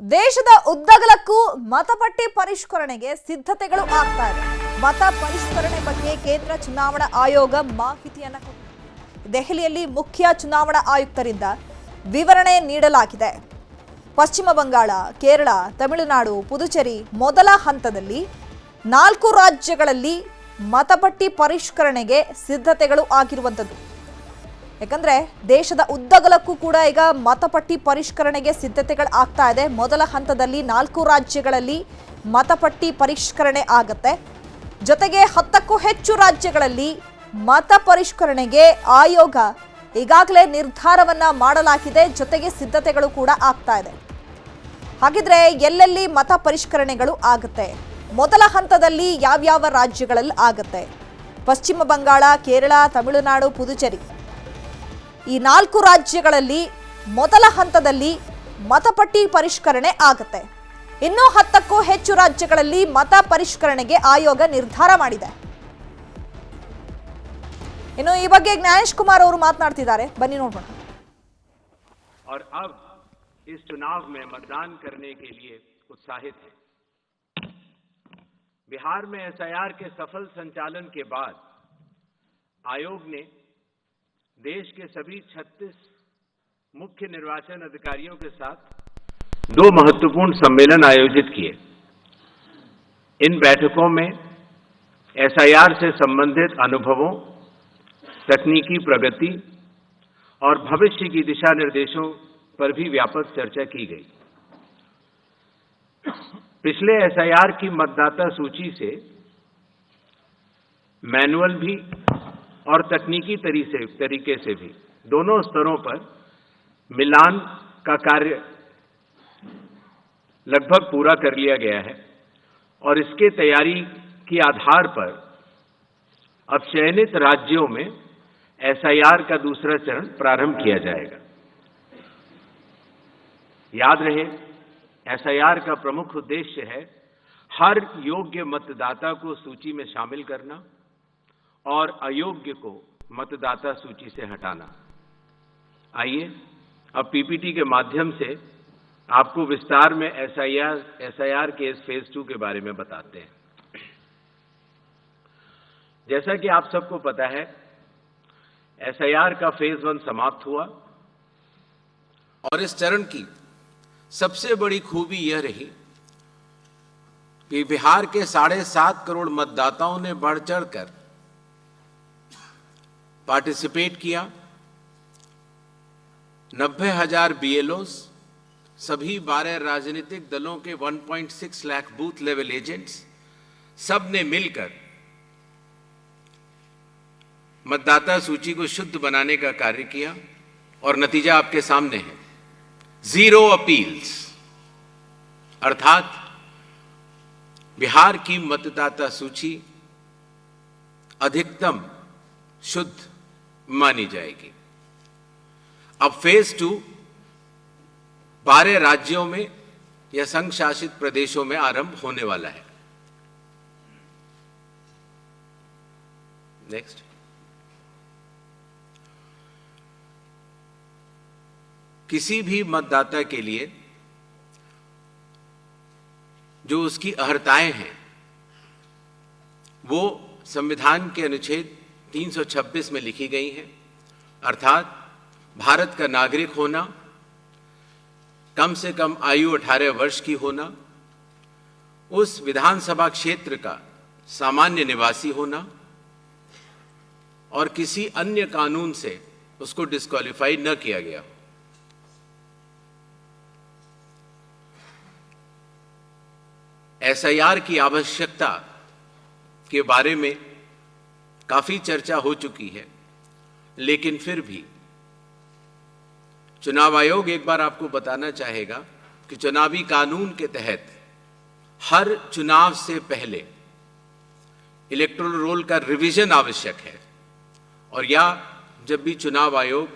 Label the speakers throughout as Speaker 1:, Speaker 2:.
Speaker 1: ದೇಶದ ಉದ್ದಗಲಕ್ಕೂ ಮತಪಟ್ಟಿ ಪರಿಷ್ಕರಣೆಗೆ ಸಿದ್ಧತೆಗಳು ಆಗ್ತಾ ಇದೆ. ಮತ ಪರಿಷ್ಕರಣೆ ಬಗ್ಗೆ ಕೇಂದ್ರ ಚುನಾವಣಾ ಆಯೋಗ ಮಾಹಿತಿಯನ್ನು ಕೊಟ್ಟಿದೆ. ದೆಹಲಿಯಲ್ಲಿ ಮುಖ್ಯ ಚುನಾವಣಾ ಆಯುಕ್ತರಿಂದ ವಿವರಣೆ ನೀಡಲಾಗಿದೆ. ಪಶ್ಚಿಮ ಬಂಗಾಳ, ಕೇರಳ, ತಮಿಳುನಾಡು, ಪುದುಚೇರಿ ಮೊದಲ ಹಂತದಲ್ಲಿ 4 ರಾಜ್ಯಗಳಲ್ಲಿ ಮತಪಟ್ಟಿ ಪರಿಷ್ಕರಣೆಗೆ ಸಿದ್ಧತೆಗಳು ಆಗಿರುವಂತದ್ದು. ಯಾಕಂದ್ರೆ ದೇಶದ ಉದ್ದಗಲಕ್ಕೂ ಕೂಡ ಈಗ ಮತಪಟ್ಟಿ ಪರಿಷ್ಕರಣೆಗೆ ಸಿದ್ಧತೆಗಳು ಆಗ್ತಾ ಇದೆ. ಮೊದಲ ಹಂತದಲ್ಲಿ 4 ರಾಜ್ಯಗಳಲ್ಲಿ ಮತಪಟ್ಟಿ ಪರಿಷ್ಕರಣೆ ಆಗುತ್ತೆ. ಜೊತೆಗೆ 10ಕ್ಕೂ ಹೆಚ್ಚು ರಾಜ್ಯಗಳಲ್ಲಿ ಮತ ಪರಿಷ್ಕರಣೆಗೆ ಆಯೋಗ ಈಗಾಗಲೇ ನಿರ್ಧಾರವನ್ನ ಮಾಡಲಾಗಿದೆ. ಜೊತೆಗೆ ಸಿದ್ಧತೆಗಳು ಕೂಡ ಆಗ್ತಾ ಇದೆ. ಹಾಗಿದ್ರೆ ಎಲ್ಲೆಲ್ಲಿ ಮತ ಪರಿಷ್ಕರಣೆಗಳು ಆಗುತ್ತೆ, ಮೊದಲ ಹಂತದಲ್ಲಿ ಯಾವ್ಯಾವ ರಾಜ್ಯಗಳಲ್ಲಿ ಆಗುತ್ತೆ? ಪಶ್ಚಿಮ ಬಂಗಾಳ, ಕೇರಳ, ತಮಿಳುನಾಡು, ಪುದುಚೇರಿ ಈ 4 ರಾಜ್ಯಗಳಲ್ಲಿ ಮೊದಲ ಹಂತದಲ್ಲಿ ಮತಪಟ್ಟಿ ಪರಿಷ್ಕರಣೆ ಆಗುತ್ತೆ. ಇನ್ನು 10ಕ್ಕೂ ಹೆಚ್ಚು ರಾಜ್ಯಗಳಲ್ಲಿ ಮತ ಪರಿಷ್ಕರಣೆಗೆ ಆಯೋಗ ನಿರ್ಧಾರ ಮಾಡಿದೆ. ಇನ್ನು ಈ ಬಗ್ಗೆ ಜ್ಞಾನೇಶ್ ಕುಮಾರ್ ಅವರು ಮಾತನಾಡ್ತಿದ್ದಾರೆ, ಬನ್ನಿ ನೋಡೋಣ.
Speaker 2: और अब इस चुनाव में मतदान करने के लिए उत्साहित है. बिहार में एसआईआर के सफल संचालन के बाद आयोग ने देश के सभी 36 मुख्य निर्वाचन अधिकारियों के साथ 2 महत्वपूर्ण सम्मेलन आयोजित किए. इन बैठकों में एसआईआर से संबंधित अनुभवों, तकनीकी प्रगति और भविष्य की दिशा निर्देशों पर भी व्यापक चर्चा की गई. पिछले एसआईआर की मतदाता सूची से मैनुअल भी और तकनीकी तरीके से भी दोनों स्तरों पर मिलान का कार्य लगभग पूरा कर लिया गया है और इसके तैयारी के आधार पर अब चयनित राज्यों में एसआईआर का दूसरा चरण प्रारंभ किया जाएगा. याद रहे, एसआईआर का प्रमुख उद्देश्य है हर योग्य मतदाता को सूची में शामिल करना और अयोग्य को मतदाता सूची से हटाना. आइए अब पीपीटी के माध्यम से आपको विस्तार में एसआईआर के इस फेज 2 के बारे में बताते हैं. जैसा कि आप सबको पता है, एसआईआर का फेज 1 समाप्त हुआ और इस चरण की सबसे बड़ी खूबी यह रही कि बिहार के 7.5 करोड़ मतदाताओं ने बढ़ चढ़कर पार्टिसिपेट किया. 90,000 बीएलओस, सभी 12 राजनीतिक दलों के 1.6 लाख बूथ लेवल एजेंट्स, सब ने मिलकर मतदाता सूची को शुद्ध बनाने का कार्य किया और नतीजा आपके सामने है. 0 अपील्स, अर्थात बिहार की मतदाता सूची अधिकतम शुद्ध मानी जाएगी. अब फेज 2 12 राज्यों में या संघ शासित प्रदेशों में आरंभ होने वाला है. नेक्स्ट. किसी भी मतदाता के लिए जो उसकी अर्हताएं हैं वो संविधान के अनुच्छेद 326 में लिखी गई हैं. अर्थात भारत का नागरिक होना, कम से कम आयु 18 वर्ष की होना, उस विधानसभा क्षेत्र का सामान्य निवासी होना और किसी अन्य कानून से उसको डिस्क्वालीफाई न किया गया हो. एसआईआर की आवश्यकता के बारे में काफी चर्चा हो चुकी है, लेकिन फिर भी चुनाव आयोग एक बार आपको बताना चाहेगा कि चुनावी कानून के तहत हर चुनाव से पहले इलेक्टोरल रोल का रिवीजन आवश्यक है और या जब भी चुनाव आयोग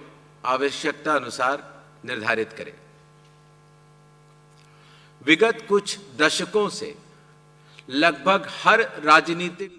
Speaker 2: आवश्यकता अनुसार निर्धारित करे. विगत कुछ दशकों से लगभग हर राजनीतिक